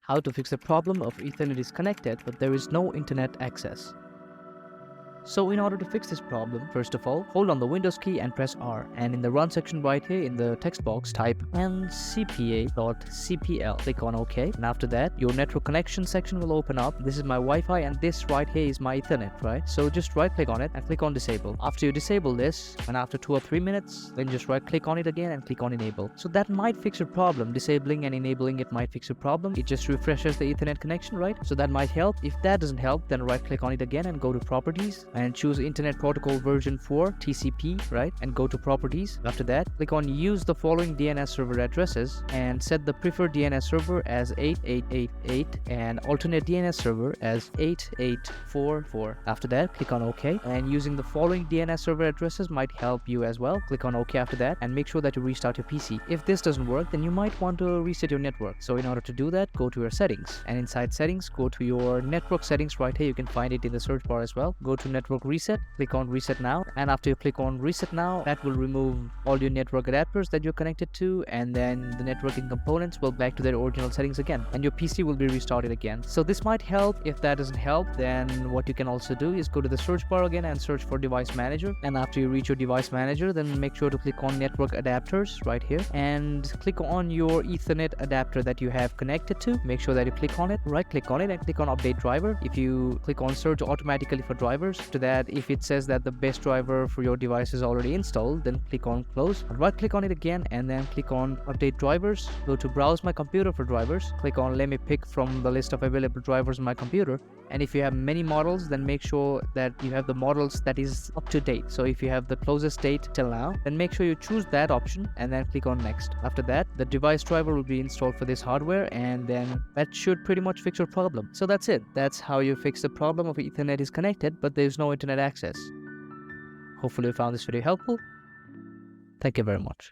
How to fix the problem of Ethernet is connected but there is no internet access. So in order to fix this problem, first of all, hold on the Windows key and press R, and in the run section right here in the text box type ncpa.cpl. Click on OK, and after that your network connection section will open up. This is my Wi-Fi and this right here is my Ethernet, right? So just right click on it and click on disable. After you disable this, and after 2 or 3 minutes, then just right click on it again and click on enable. So that might fix your problem. Disabling and enabling it might fix your problem. It just refreshes the Ethernet connection, right? So that might help. If that doesn't help, then right click on it again and go to properties and choose Internet Protocol version 4 TCP, right? And go to properties. After that, click on use the following DNS server addresses and set the preferred DNS server as 8888 and alternate DNS server as 8844. After that, click on OK, and using the following DNS server addresses might help you as well. Click on OK after that and make sure that you restart your PC. If this doesn't work, then you might want to reset your network. So in order to do that, go to your settings, and inside settings, go to your network settings right here. You can find it in the search bar as well. Go to network reset, click on reset now, and after you click on reset now, that will remove all your network adapters that you're connected to, and then the networking components will back to their original settings again, and your PC will be restarted again. So this might help. If that doesn't help, then what you can also do is go to the search bar again and search for device manager, and after you reach your device manager, then make sure to click on network adapters right here and click on your Ethernet adapter that you have connected to. Make sure that you click on it, right click on it and click on update driver. If you click on search automatically for drivers, to that if it says that the best driver for your device is already installed, then click on close, right click on it again and then click on update drivers. Go to browse my computer for drivers, click on let me pick from the list of available drivers on my computer, and if you have many models, then make sure that you have the models that is up to date. So if you have the closest date till now, then make sure you choose that option and then click on next. After that, the device driver will be installed for this hardware, and then that should pretty much fix your problem. So that's it. That's how you fix the problem of Ethernet is connected but there's no internet access. Hopefully you found this video helpful. Thank you very much.